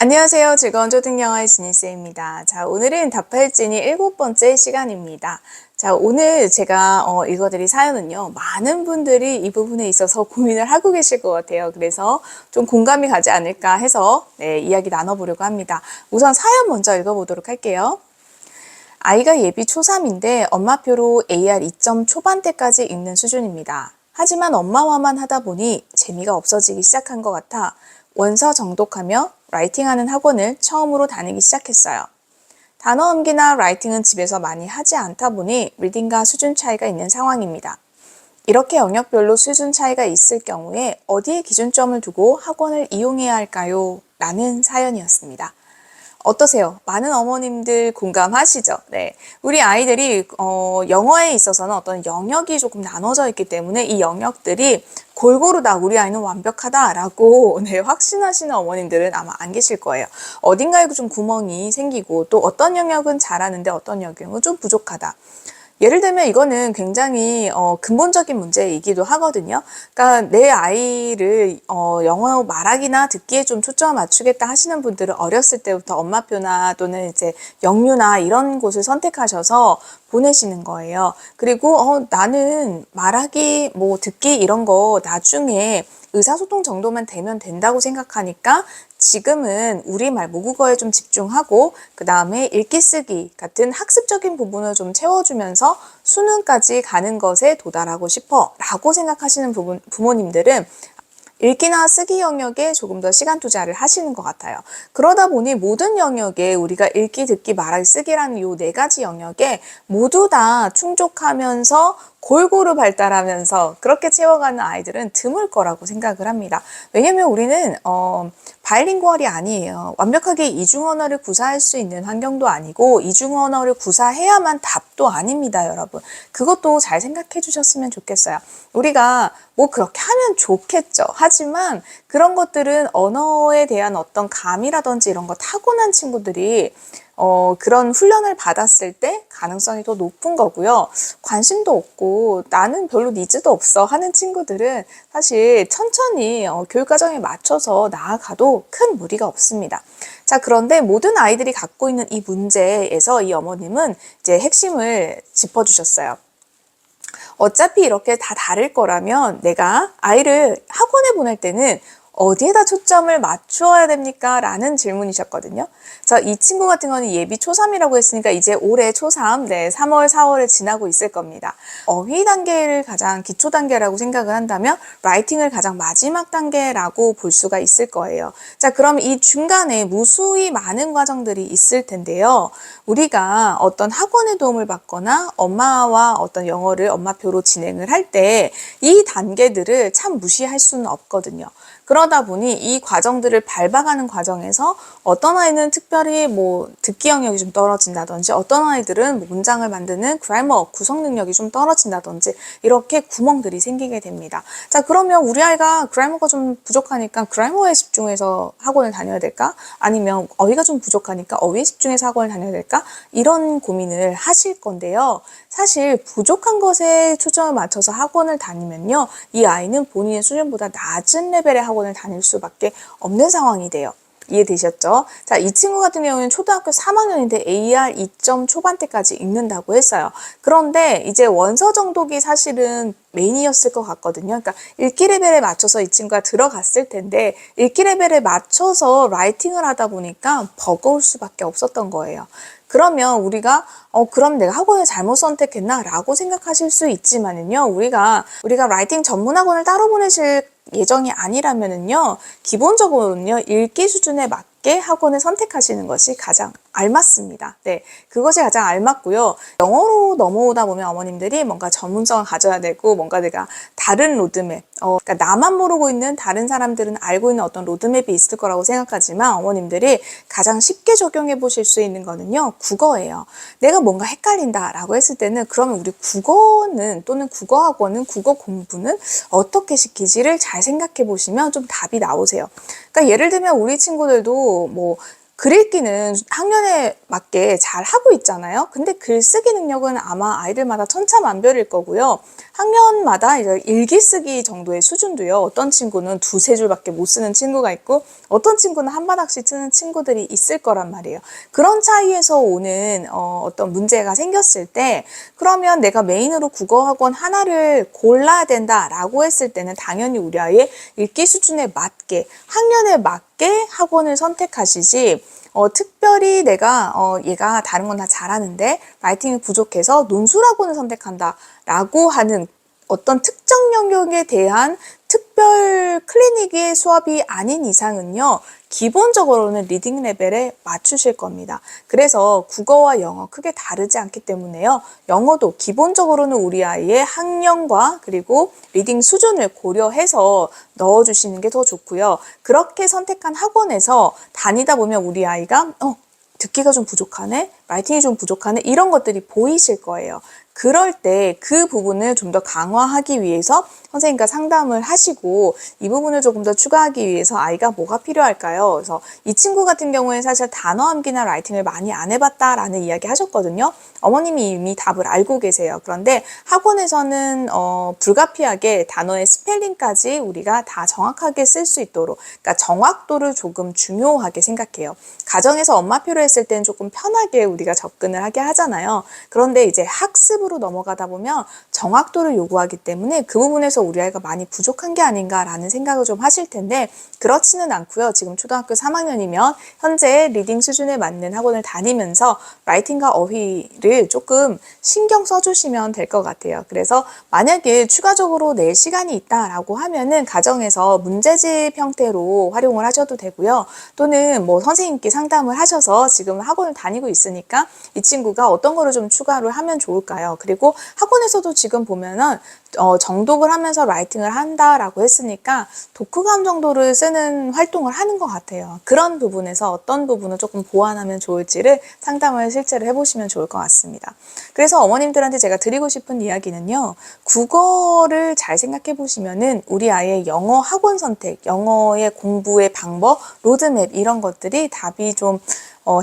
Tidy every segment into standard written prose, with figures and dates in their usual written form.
안녕하세요. 즐거운 초등영어의 지니쌤입니다. 자, 오늘은 답할진이 7번째 시간입니다. 자, 오늘 제가 읽어드릴 사연은요. 많은 분들이 이 부분에 있어서 고민을 하고 계실 것 같아요. 그래서 좀 공감이 가지 않을까 해서 이야기 나눠보려고 합니다. 우선 사연 먼저 읽어보도록 할게요. 아이가 예비 초3인데 엄마표로 AR 2점 초반대까지 읽는 수준입니다. 하지만 엄마와만 하다 보니 재미가 없어지기 시작한 것 같아 원서 정독하며 라이팅하는 학원을 처음으로 다니기 시작했어요. 단어 암기나 라이팅은 집에서 많이 하지 않다 보니 리딩과 수준 차이가 있는 상황입니다. 이렇게 영역별로 수준 차이가 있을 경우에 어디에 기준점을 두고 학원을 이용해야 할까요? 라는 사연이었습니다. 어떠세요? 많은 어머님들 공감하시죠? 네. 우리 아이들이 영어에 있어서는 어떤 영역이 조금 나눠져 있기 때문에 이 영역들이 골고루 다 우리 아이는 완벽하다라고 확신하시는 어머님들은 아마 안 계실 거예요. 어딘가에 좀 구멍이 생기고 또 어떤 영역은 잘하는데 어떤 영역은 좀 부족하다. 예를 들면 이거는 굉장히 근본적인 문제이기도 하거든요. 그러니까 내 아이를 영어 말하기나 듣기에 좀 초점을 맞추겠다 하시는 분들은 어렸을 때부터 엄마표나 또는 이제 영유나 이런 곳을 선택하셔서 보내시는 거예요. 그리고 나는 말하기, 뭐 듣기 이런 거 나중에 의사소통 정도만 되면 된다고 생각하니까 지금은 우리말 모국어에 좀 집중하고 그 다음에 읽기 쓰기 같은 학습적인 부분을 좀 채워주면서 수능까지 가는 것에 도달하고 싶어 라고 생각하시는 부모님들은 읽기나 쓰기 영역에 조금 더 시간 투자를 하시는 것 같아요. 그러다 보니 모든 영역에 우리가 읽기, 듣기, 말하기, 쓰기라는 이 4가지 영역에 모두 다 충족하면서 골고루 발달하면서 그렇게 채워가는 아이들은 드물 거라고 생각을 합니다. 왜냐면 우리는 바이링구얼이 아니에요. 완벽하게 이중 언어를 구사할 수 있는 환경도 아니고 이중 언어를 구사해야만 답도 아닙니다, 여러분. 그것도 잘 생각해 주셨으면 좋겠어요. 우리가 뭐 그렇게 하면 좋겠죠. 하지만 그런 것들은 언어에 대한 어떤 감이라든지 이런 거 타고난 친구들이 그런 훈련을 받았을 때 가능성이 더 높은 거고요. 관심도 없고 나는 별로 니즈도 없어 하는 친구들은 사실 천천히 교육과정에 맞춰서 나아가도 큰 무리가 없습니다. 자, 그런데 모든 아이들이 갖고 있는 이 문제에서 이 어머님은 이제 핵심을 짚어주셨어요. 어차피 이렇게 다 다를 거라면 내가 아이를 학원에 보낼 때는 어디에다 초점을 맞추어야 됩니까? 라는 질문이셨거든요. 자, 이 친구 같은 경우는 예비 초3이라고 했으니까 이제 올해 초3, 3월, 4월을 지나고 있을 겁니다. 어휘 단계를 가장 기초 단계라고 생각을 한다면 라이팅을 가장 마지막 단계라고 볼 수가 있을 거예요. 자, 그럼 이 중간에 무수히 많은 과정들이 있을 텐데요. 우리가 어떤 학원의 도움을 받거나 엄마와 어떤 영어를 엄마표로 진행을 할 때 이 단계들을 참 무시할 수는 없거든요. 그러다 보니 이 과정들을 밟아가는 과정에서 어떤 아이는 특별히 뭐 듣기 영역이 좀 떨어진다든지 어떤 아이들은 뭐 문장을 만드는 그래머, 구성 능력이 좀 떨어진다든지 이렇게 구멍들이 생기게 됩니다. 자, 그러면 우리 아이가 그래머가 좀 부족하니까 그래머에 집중해서 학원을 다녀야 될까? 아니면 어휘가 좀 부족하니까 어휘에 집중해서 학원을 다녀야 될까? 이런 고민을 하실 건데요. 사실 부족한 것에 초점을 맞춰서 학원을 다니면요. 이 아이는 본인의 수준보다 낮은 레벨의 학원을 다닐 수밖에 없는 상황이 돼요. 이해되셨죠? 자, 이 친구 같은 경우는 초등학교 3학년인데 AR 2점 초반대까지 읽는다고 했어요. 그런데 이제 원서 정독이 사실은 메인이었을 것 같거든요. 그러니까 읽기 레벨에 맞춰서 이 친구가 들어갔을 텐데 읽기 레벨에 맞춰서 라이팅을 하다 보니까 버거울 수밖에 없었던 거예요. 그러면 우리가 그럼 내가 학원을 잘못 선택했나? 라고 생각하실 수 있지만은요. 우리가 라이팅 전문 학원을 따로 보내실 예정이 아니라면은요. 기본적으로는요. 읽기 수준에 맞게 학원을 선택하시는 것이 가장 알맞습니다. 네, 그것이 가장 알맞고요. 영어로 넘어오다 보면 어머님들이 뭔가 전문성을 가져야 되고 뭔가 내가 다른 로드맵, 그러니까 나만 모르고 있는 다른 사람들은 알고 있는 어떤 로드맵이 있을 거라고 생각하지만 어머님들이 가장 쉽게 적용해 보실 수 있는 거는요. 국어예요. 내가 뭔가 헷갈린다라고 했을 때는 그러면 우리 국어는 또는 국어학원은 국어 공부는 어떻게 시키지를 잘 생각해 보시면 좀 답이 나오세요. 그러니까 예를 들면 우리 친구들도 뭐 글 읽기는 학년에 맞게 잘 하고 있잖아요. 근데 글쓰기 능력은 아마 아이들마다 천차만별일 거고요. 학년마다 이제 일기 쓰기 정도의 수준도요. 어떤 친구는 두세 줄밖에 못 쓰는 친구가 있고 어떤 친구는 한 바닥씩 쓰는 친구들이 있을 거란 말이에요. 그런 차이에서 오는 어떤 문제가 생겼을 때 그러면 내가 메인으로 국어학원 하나를 골라야 된다라고 했을 때는 당연히 우리 아이의 읽기 수준에 맞게 학년에 맞게 학원을 선택하시지 특별히 내가 얘가 다른 건 다 잘하는데 라이팅이 부족해서 논술학원을 선택한다라고 하는 어떤 특정 영역에 대한 특별 클리닉의 수업이 아닌 이상은요. 기본적으로는 리딩 레벨에 맞추실 겁니다. 그래서 국어와 영어 크게 다르지 않기 때문에요. 영어도 기본적으로는 우리 아이의 학년과 그리고 리딩 수준을 고려해서 넣어주시는 게 더 좋고요. 그렇게 선택한 학원에서 다니다 보면 우리 아이가 듣기가 좀 부족하네, 라이팅이 좀 부족하네 이런 것들이 보이실 거예요. 그럴 때 그 부분을 좀 더 강화하기 위해서 선생님과 상담을 하시고 이 부분을 조금 더 추가하기 위해서 아이가 뭐가 필요할까요? 그래서 이 친구 같은 경우에 사실 단어 암기나 라이팅을 많이 안 해봤다라는 이야기 하셨거든요. 어머님이 이미 답을 알고 계세요. 그런데 학원에서는 불가피하게 단어의 스펠링까지 우리가 다 정확하게 쓸 수 있도록 그러니까 정확도를 조금 중요하게 생각해요. 가정에서 엄마표로 했을 때는 조금 편하게 우리가 접근을 하게 하잖아요. 그런데 이제 학습으로 넘어가다 보면 정확도를 요구하기 때문에 그 부분에서 우리 아이가 많이 부족한 게 아닌가라는 생각을 좀 하실 텐데 그렇지는 않고요. 지금 초등학교 3학년이면 현재 리딩 수준에 맞는 학원을 다니면서 라이팅과 어휘를 조금 신경 써주시면 될 것 같아요. 그래서 만약에 추가적으로 낼 시간이 있다라고 하면은 가정에서 문제집 형태로 활용을 하셔도 되고요. 또는 뭐 선생님께 상담을 하셔서 지금 학원을 다니고 있으니까 이 친구가 어떤 거를 좀 추가로 하면 좋을까요? 그리고 학원에서도 지금 보면은 정독을 하면서 라이팅을 한다라고 했으니까 독후감 정도를 쓰는 활동을 하는 것 같아요. 그런 부분에서 어떤 부분을 조금 보완하면 좋을지를 상담을 실제로 해보시면 좋을 것 같습니다. 그래서 어머님들한테 제가 드리고 싶은 이야기는요. 국어를 잘 생각해 보시면은 우리 아이의 영어 학원 선택, 영어의 공부의 방법, 로드맵 이런 것들이 답이 좀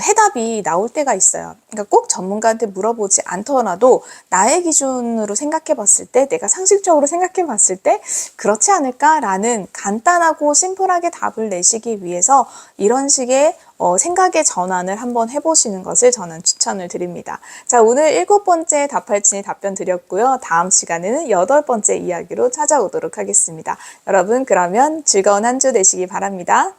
해답이 나올 때가 있어요. 그러니까 꼭 전문가한테 물어보지 않더라도 나의 기준으로 생각해 봤을 때 내가 상식적으로 생각해 봤을 때 그렇지 않을까라는 간단하고 심플하게 답을 내시기 위해서 이런 식의 생각의 전환을 한번 해보시는 것을 저는 추천을 드립니다. 자, 오늘 7번째 답할진이 답변 드렸고요. 다음 시간에는 8번째 이야기로 찾아오도록 하겠습니다. 여러분 그러면 즐거운 한 주 되시기 바랍니다.